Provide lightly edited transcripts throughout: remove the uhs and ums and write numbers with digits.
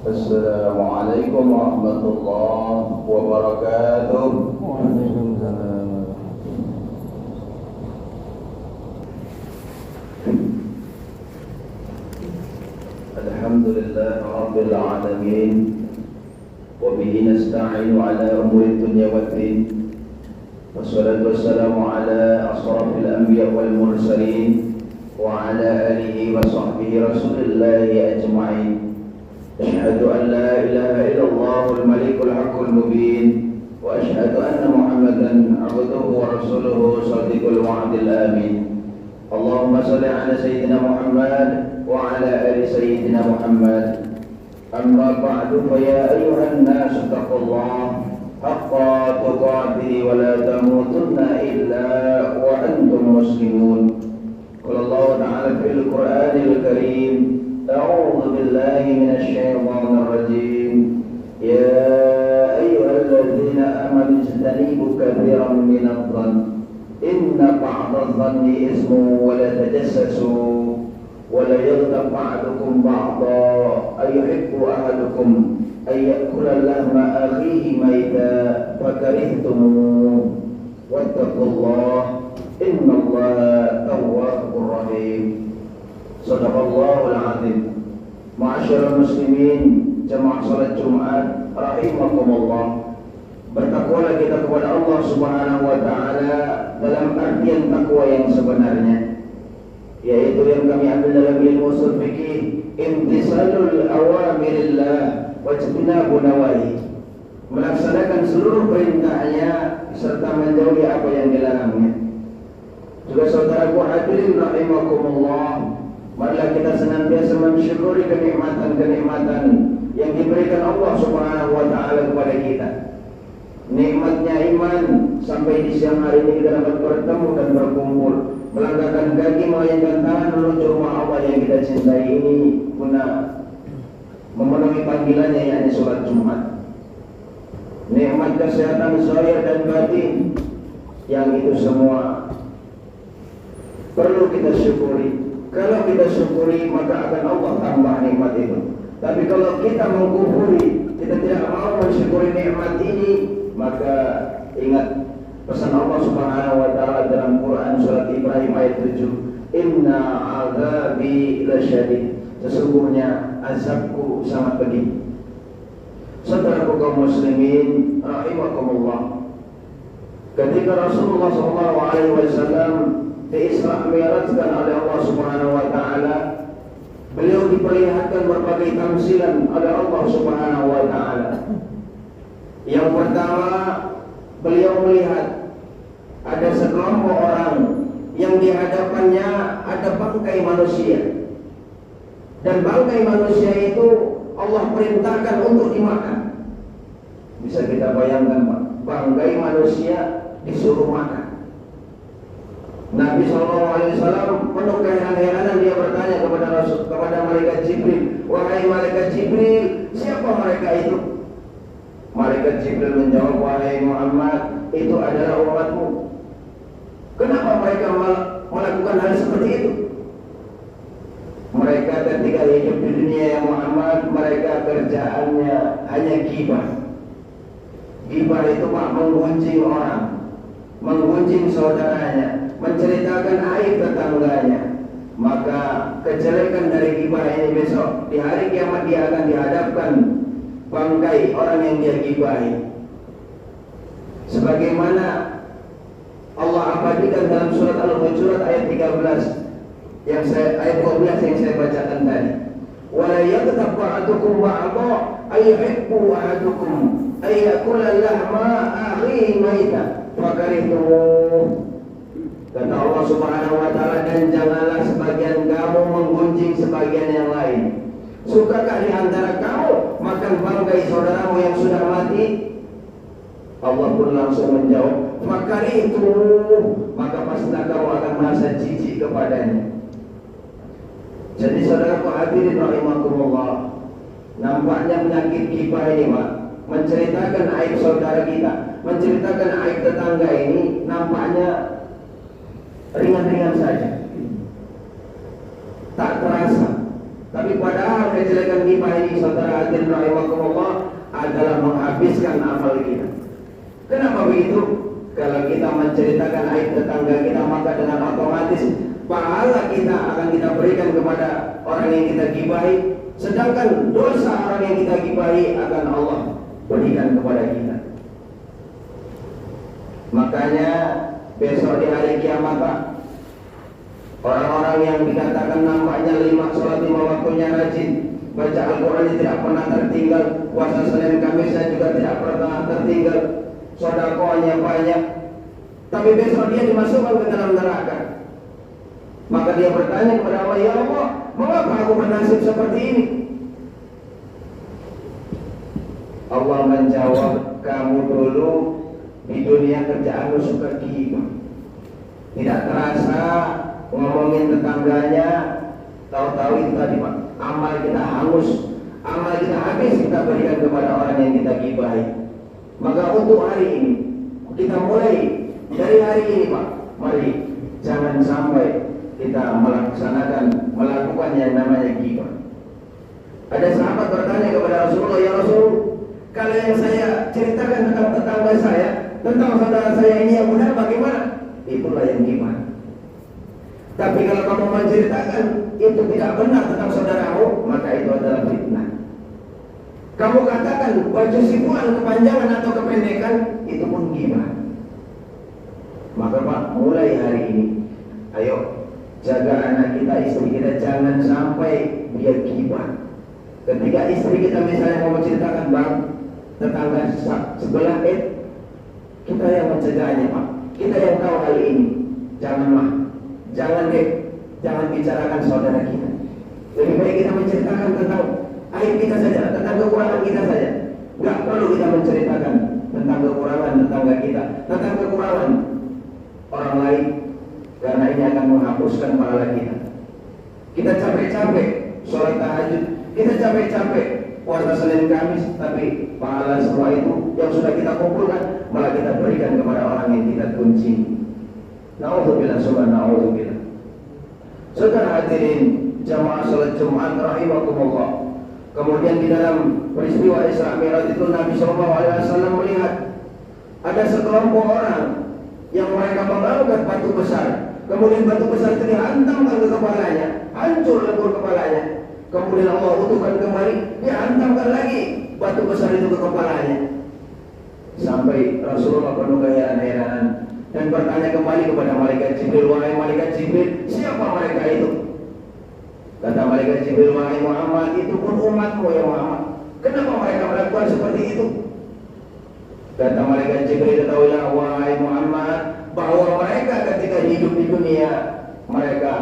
Assalamualaikum warahmatullahi wabarakatuh. Waalaikumsalam. Alhamdulillah rabbil alamin. Wa bihi nasta'inu ala umuri dunya waddin. Wassalatu wassalamu ala asrafil anbiya wal mursalin wa ala alihi wa sahbihi rasulillahi ajma'in. أشهد أن لا إله إلا الله الملك الحق المبين وأشهد أن محمدا عبده ورسوله صادق الوعد الآمين اللهم صل على سيدنا محمد وعلى آل سيدنا محمد أما بعد فيا أيها الناس اتقوا الله حق تقاته ولا تموتن إلا وأنتم مسلمون قال الله تعالى في القرآن الكريم أعوذ بالله من الشيطان الرجيم يا أيها الذين آمنوا اجتنبوا كثيرا من الظن إن بعض الظن إثم ولا تجسسوا ولا يغتب بعضكم بعضا أيحب أحدكم أن يأكل لحم أخيه ميتا فكرهتموه واتقوا الله إن الله تواب رحيم. Sadaqallahul azim. Ma'asyiral muslimin, jamaah salat Jumat rahimakumullah. Bertakwalah kita kepada Allah Subhanahu wa taala dalam artian takwa yang sebenarnya, yaitu yang kami ambil dalam ilmu ushul fikih, imtisalul awamirillah wa ijtinabun nawahi. Melaksanakan seluruh perintahnya serta menjauhi apa yang dilarangnya. Juga saudaraku hadirin rahimakumullah, marilah kita senantiasa mensyukuri kenikmatan-kenikmatan yang diberikan Allah Subhanahu wa taala kepada kita. Nikmatnya iman, sampai di siang hari ini kita dapat bertemu dan berkumpul, melangkahkan kaki, melayangkan tangan menuju rumah Allah yang kita cintai ini guna memenuhi panggilannya, yakni sholat Jumat. Nikmat kesehatan zahir dan batin, yang itu semua perlu kita syukuri. Kalau kita syukuri, maka akan Allah tambah nikmat itu. Tapi kalau kita mengkufuri, kita tidak mau mensyukuri nikmat ini, maka ingat pesan Allah Subhanahu wa taala dalam Quran surat Ibrahim ayat 7, Inna azabi lasyadid. Sesungguhnya azabku sangat pedih. Saudaraku kaum muslimin rahimakumullah, ketika Rasulullah SAW Isra Mi'rajkan oleh Allah Subhanahu wa taala, beliau diperlihatkan berbagai tamsilan oleh Allah Subhanahu wa taala. Yang pertama, beliau melihat ada sekelompok orang yang di hadapannya ada bangkai manusia. Dan bangkai manusia itu Allah perintahkan untuk dimakan. Bisa kita bayangkan, Pak, bangkai manusia disuruh makan. Nabi SAW penuh keheran-heranan, dia bertanya kepada malaikat Jibril, wahai malaikat Jibril, siapa mereka itu? Malaikat Jibril menjawab, wahai Muhammad, itu adalah umatmu. Kenapa mereka melakukan hal seperti itu? Mereka ketika hidup di dunia ya Muhammad, mereka kerjaannya hanya gibah. Gibah itu, Pak, menggunjing orang, menggunjing saudaranya, menceritakan aib tetangganya. Maka kejelekan dari gibah ini besok di hari kiamat dia akan dihadapkan bangkai orang yang dia gibahi. Sebagaimana Allah abadikan dalam surat Al-Hujurat ayat 13 ayat 12 yang saya bacakan tadi. Wala yaghtab ba'dukum ba'dha ayyuhibbu ahadukum ayyakula lahma akhihi maita fakarihtum. Kata Allah Subhanahu wa taala, dan janganlah sebagian kamu menggunjing sebagian yang lain. Sukakah di antara kamu makan bangkai saudaramu yang sudah mati? Allah pun langsung menjawab, fakarihtum, maka pastilah kamu akan merasa jijik kepadanya. Jadi saudaraku hadirin rahimakumullah, nampaknya penyakit gibah ini, Pak, menceritakan aib saudara kita, menceritakan aib tetangga ini, nampaknya ringan-ringan saja, tak terasa. Tapi padahal kejelekan ghibah ini, saudara hadirin rahimakumullah, adalah menghabiskan amal kita. Kenapa begitu? Kalau kita menceritakan aib tetangga kita, maka dengan otomatis pahala kita akan kita berikan kepada orang yang kita gibahi, sedangkan dosa orang yang kita gibahi akan Allah berikan kepada kita. Makanya besok di hari kiamat, Pak, orang-orang yang dikatakan nampaknya 5 sholat 5 waktunya rajin, baca Al-Quran tidak pernah tertinggal, puasa Senin Kamisnya juga tidak pernah tertinggal, sedekahnya banyak, tapi besok dia dimasukkan ke dalam neraka. Maka dia bertanya kepada Allah, ya Allah, mengapa aku bernasib seperti ini? Allah menjawab, kamu dulu di dunia kerjaanmu suka ghibah, tidak terasa ngomongin tetangganya, tahu-tahu itu tadi, Pak, amal kita hangus, amal kita habis, kita berikan kepada orang yang kita gibahi. Maka untuk hari ini, kita mulai dari hari ini, Pak, mari jangan sampai kita melakukan yang namanya ghibah. Ada sahabat bertanya kepada Rasulullah, ya Rasul, kalau yang saya ceritakan tentang tetangga saya, tentang saudara saya ini yang benar bagaimana? Itulah yang ghibah. Tapi kalau kamu menceritakan itu tidak benar tentang saudaramu, maka itu adalah fitnah. Kamu katakan baju si fulan kepanjangan atau kependekan, itu pun ghibah. Maka Pak, mulai hari ini, ayo jaga anak kita, istri kita, jangan sampai dia ghibah. Ketika istri kita misalnya mau menceritakan, bang, tetangga sebelah, kita yang mencegahnya, Pak, kita yang tahu hal ini. Jangan bicarakan saudara kita. Lebih baik kita menceritakan tentang aib kita saja, tentang kekurangan kita saja. Enggak perlu kita menceritakan tentang kekurangan tetangga kita, tentang kekurangan orang lain, karena ini akan menghapuskan pahala kita. Kita capek-capek sholat tahajud, kita capek-capek puasa Senin Kamis, tapi pahala semua itu yang sudah kita kumpulkan malah kita berikan kepada orang yang kita kunci. Na'udzubillah, na'udzubillah. Saudara hadirin jamaah salat Jumat rahimakumullah. Kemudian di dalam peristiwa Isra Mi'raj itu Nabi SAW melihat ada sekelompok orang yang mereka mengangkat batu besar. Kemudian batu besar itu dihantamkan ke kepalanya, hancur lebur kepalanya. Kemudian Allah utuhkan kembali, dihantamkan lagi batu besar itu ke kepalanya. Sampai Rasulullah penuh keheran-heranan dan bertanya kembali kepada malaikat Jibril, wahai malaikat Jibril, siapa mereka itu? Kata malaikat Jibril, wahai Muhammad, itu pun umatmu ya Muhammad. Kenapa mereka melakukan seperti itu? Kata malaikat Jibril, ketahuilah wahai Muhammad, bahwa mereka ketika hidup di dunia, mereka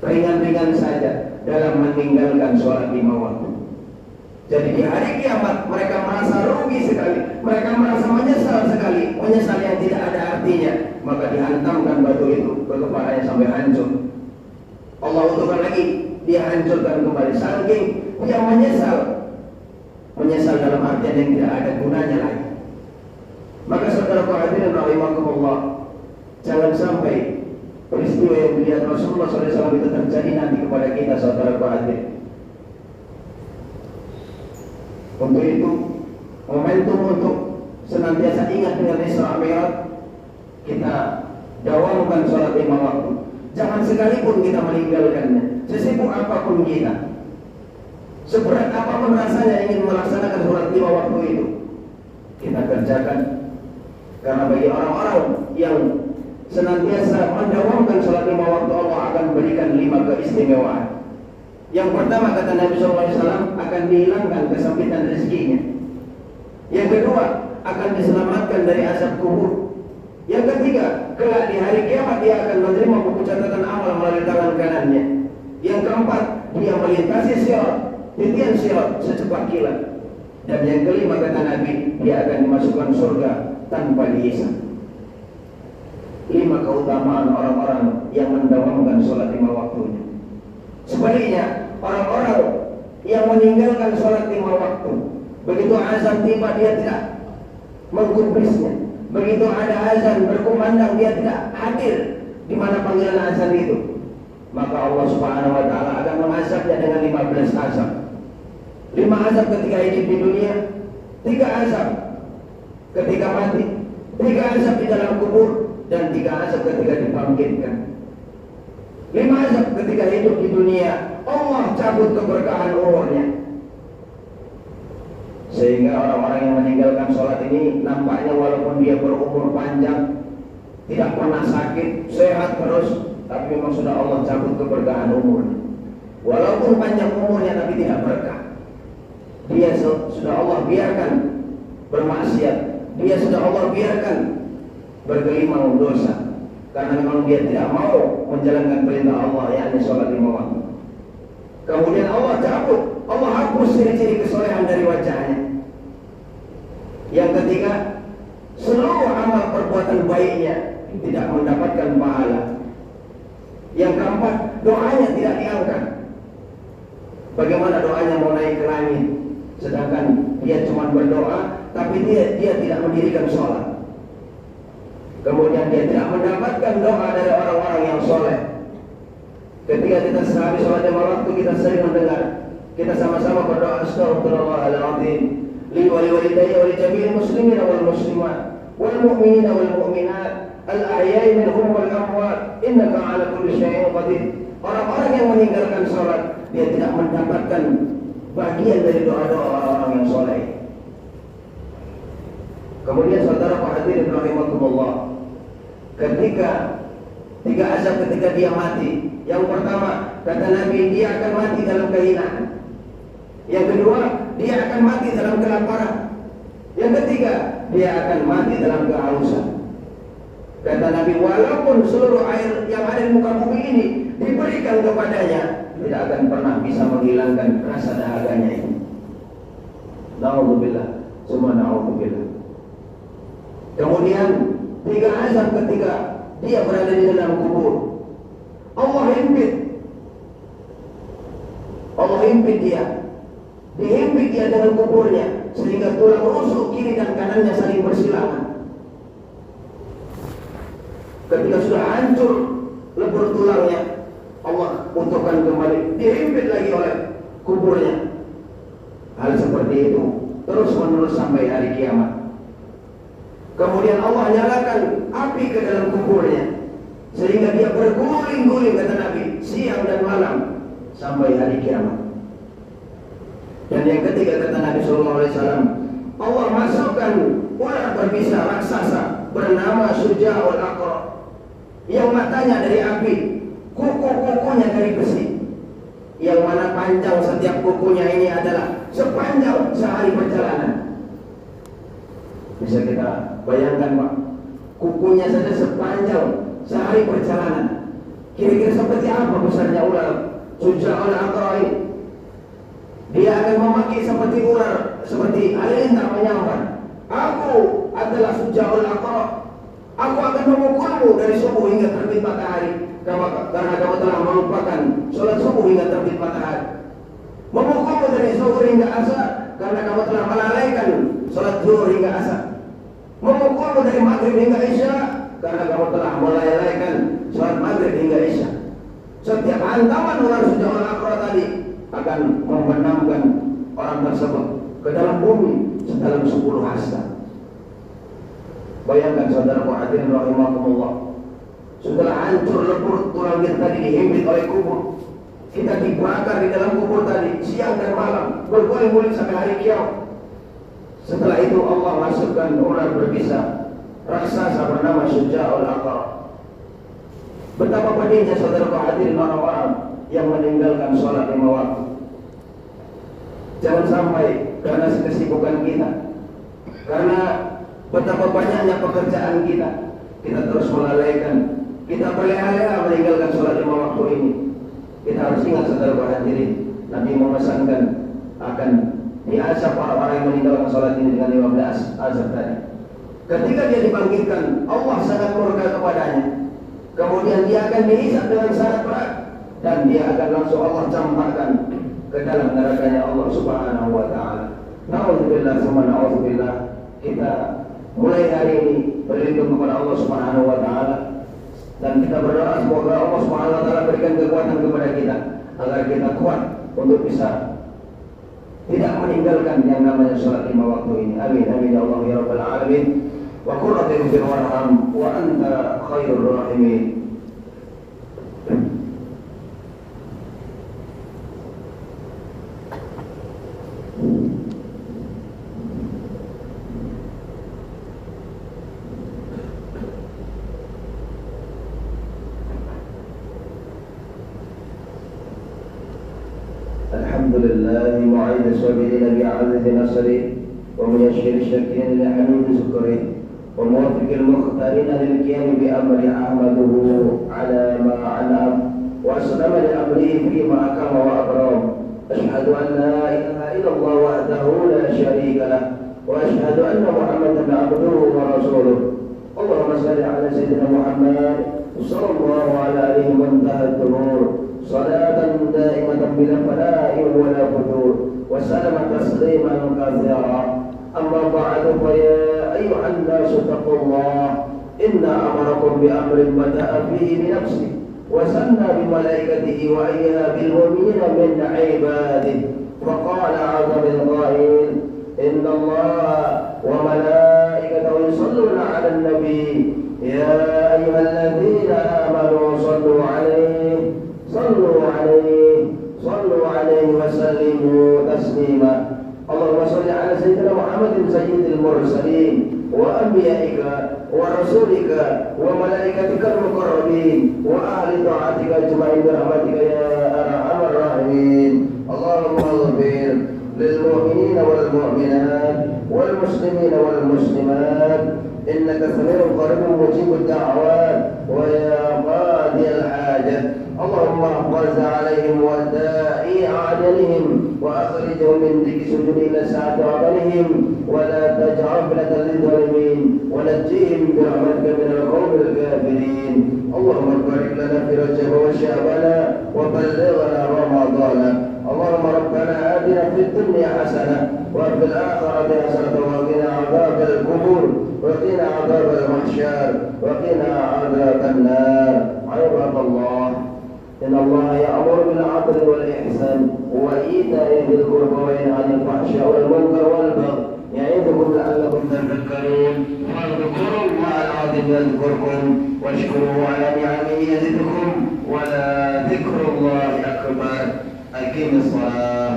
ringan-ringan saja dalam meninggalkan sholat 5 waktu. Jadi di hari kiamat mereka merasa rugi sekali, mereka merasa menyesal sekali, menyesal yang tidak ada artinya. Maka dihantamkan batu itu ke kepalanya sampai hancur. Allah utuhkan lagi, dia hancurkan kembali. Saking dia menyesal dalam artian yang tidak ada gunanya lagi. Maka saudara hadirin rahimakumullah, jangan sampai peristiwa yang dilihat Rasulullah SAW itu terjadi nanti kepada kita, saudara hadirin. Untuk itu, momentum untuk senantiasa ingat dengan Isra Mi'raj, kita dawamkan sholat 5 waktu. Jangan sekalipun kita meninggalkannya, sesibuk apapun kita, seberat apapun rasanya ingin melaksanakan sholat 5 waktu itu, kita kerjakan. Karena bagi orang-orang yang senantiasa mendawamkan sholat 5 waktu, Allah akan berikan 5 keistimewaan. Yang pertama, kata Nabi SAW, akan dihilangkan kesempitan rezekinya. Yang kedua, akan diselamatkan dari azab kubur. Yang ketiga, kelak di hari kiamat dia akan menerima buku catatan amal melalui tangan kanannya. Yang keempat, dia melintasi sirat, titian sirat secepat kilat. Dan yang kelima, kata Nabi, dia akan dimasukkan surga tanpa dihisab. 5 keutamaan orang-orang yang mendawamkan sholat 5 waktunya. Sebaliknya, orang-orang yang meninggalkan sholat 5 waktu, begitu azan tiba dia tidak menggubrisnya. Begitu ada azan berkumandang dia tidak hadir di mana panggilan azan itu. maka Allah Subhanahu wa taala akan mengazabnya dengan 15 azab. 5 azab ketika hidup di dunia, 3 azab ketika mati, 3 azab di dalam kubur, dan 3 azab ketika dibangkitkan. 5 azab ketika hidup di dunia, Allah cabut keberkahan umurnya. Sehingga orang-orang yang meninggalkan sholat ini nampaknya walaupun dia berumur panjang, tidak pernah sakit, sehat terus, tapi memang sudah Allah cabut keberkahan umurnya. Walaupun panjang umurnya tapi tidak berkah. Dia sudah Allah biarkan bermaksiat, dia sudah Allah biarkan bergelimang dosa, karena memang dia tidak mau menjalankan perintah Allah, yakni sholat 5 waktu. Kemudian Allah cabut, Allah hapus ciri-ciri kesolehan dari wajahnya. Yang ketiga, seluruh amal perbuatan baiknya tidak mendapatkan pahala. Yang keempat, doanya tidak diangkat. Bagaimana doanya mau naik ke langit, sedangkan dia cuma berdoa, tapi dia tidak mendirikan sholat. Kemudian dia tidak mendapatkan doa dari orang-orang yang soleh. Ketika kita sehabis sholat 5 waktu, kita sering mendengar, kita sama-sama berdoa, Astaghfirullahaladzim li wa liwalidayya wa li jami'il muslimin wal muslimat wal mu'minina wal mu'minat al ahya'i minhum wal amwat innaka 'ala kulli syai'in qadir. Orang-orang yang meninggalkan sholat, dia tidak mendapatkan bagian dari doa-doa orang-orang yang soleh. Kemudian saudara hadirin rahimakumullah, ketika 3 azab ketika dia mati. Yang pertama, kata Nabi, dia akan mati dalam kehinaan. Yang kedua, dia akan mati dalam kelaparan. Yang ketiga, dia akan mati dalam kehausan. Kata Nabi, walaupun seluruh air yang ada di muka bumi ini diberikan kepadanya, tidak akan pernah bisa menghilangkan rasa dahaganya ini. Na'udzubillah, summa na'udzubillah. Kemudian 3 azab ketika dia berada di dalam kubur. Allah himpit dia, dihimpit dia dengan kuburnya, sehingga tulang rusuk kiri dan kanannya saling bersilangan. Ketika sudah hancur lebur tulangnya, Allah utuhkan kembali, dihimpit lagi oleh kuburnya. Hal seperti itu terus menerus sampai hari kiamat. Kemudian Allah nyalakan api ke dalam kuburnya, sehingga dia berguling-guling, kata Nabi, siang dan malam sampai hari kiamat. Dan yang ketiga, kata Nabi SAW, Allah masukkan ular berbisa raksasa bernama Syuja'ul Aqra, yang matanya dari api, kuku-kukunya dari besi, yang mana panjang setiap kukunya ini adalah sepanjang sehari perjalanan. Bisa kita bayangkan, Pak, kukunya saja sepanjang sehari perjalanan. Kira-kira seperti apa besarnya ular Syuja'ul Aqra ini? Dia akan memaki seperti ular, seperti halilintar menyambar. Aku adalah Syuja'ul Aqra. Aku akan memukulmu dari subuh hingga terbit matahari, karena kamu telah melupakan sholat subuh hingga terbit matahari. Memukulmu dari zuhur hingga asar, karena kamu telah melalaikan sholat zuhur hingga asar. Memukulmu dari maghrib hingga isya, karena kamu telah melalaikan sholat maghrib hingga isya. Setiap hantaman ular Syuja'ul Aqra tadi akan membenamkan orang tersebut ke dalam bumi sedalam 10 hasta. Bayangkan saudara hadirin rahimakumullah, setelah hancur lebur tulang kita tadi dihimpit oleh kubur, kita dibakar di dalam kubur tadi siang dan malam, berguling-guling sampai hari kiamat. Setelah itu Allah masukkan ular berbisa raksasa bernama Syuja'ul Aqra. Betapa pedihnya saudara hadirin orang-orang yang meninggalkan sholat 5 waktu. Jangan sampai karena kesibukan kita, karena betapa banyaknya pekerjaan kita terus melalaikan, kita berleha-leha meninggalkan sholat 5 waktu ini. Kita harus ingat saudara hadirin, Nabi memesankan akan diazab orang-orang yang meninggalkan sholat ini dengan 15 azab tadi. Ketika dia dibangkitkan, Allah sangat murka kepadanya. Kemudian dia akan dihisab dengan sangat berat, dan dia akan langsung Allah campakkan ke dalam nerakanya Allah Subhanahu wa ta'ala. Na'udzubillah summa na'udzubillah. Kita mulai hari ini berlindung kepada Allah Subhanahu wa ta'ala Dan kita berdoa semoga Allah Subhanahu wa taala berikan kekuatan kepada kita agar kita kuat untuk bisa tidak meninggalkan yang namanya salat 5 waktu ini. Amin amin ya Allah ya rabbal alamin. Wa qur rabbi ighfir warham wa anta khairur rahimin. الحمد لله معين الصابرين بعزة نصره وميسر الشاكرين لحميد شكره وموفق المختارين للقيام بأمر أحمده على ما أنعم وأسلم لأمره فيما أكرم وأكرم. أشهد أن لا إله إلا الله وحده لا شريك له وأشهد أن محمدا عبده ورسوله. اللهم صل على سيدنا محمد صلى الله على آله منتهى الدهور صلاة دائمة بلا فناء ولا فتور وسلم تسليما كثيرا. أما بعد فيا أيها الناس اتقوا الله إن أمركم بأمر بدأ فيه بنفسه وسنى بملائكته وأيها بالمؤمنين من عباده فقال عز من قائل إن الله وملائكته يصلون على النبي يا أيها الذين آمنوا صلوا عليه وسلموا تسليما. اللهم صل على سيدنا محمد سيد المرسلين وأنبيائك ورسولك وملائكتك المقربين وأهل طاعتك أجمعين برحمتك يا أرحم الراحمين. اللهم اغفر للمؤمنين والمؤمنات والمسلمين والمسلمات إنك سميع قريب مجيب الدعوات ويا قاضي الحاجة. اللهم احفظ عليهم ودائي أعدلهم وأخرجهم من ذك سجود إلى ساعة عملهم ولا تجعل فتنة للظالمين ونجيهم برحمتك من القوم الكافرين. اللهم بارك لنا في رجب وشعبان وبلغنا رمضان. اللهم ربنا آتنا في الدنيا حسنة وفي الآخرة حسنة وقنا عذاب القبور وقنا عذاب المحشر وقنا عذاب النار. عباد الله إن الله يأمر بالعدل والإحسان وإيتاء ذي القربى وينهى عن الفحشاء والمنكر والبغي يعظكم لعلكم تذكرون. فاذكروا الله العظيم يذكركم واشكروه على نعمه يزدكم ولا ذكر الله أكبر. أقم الصلاة.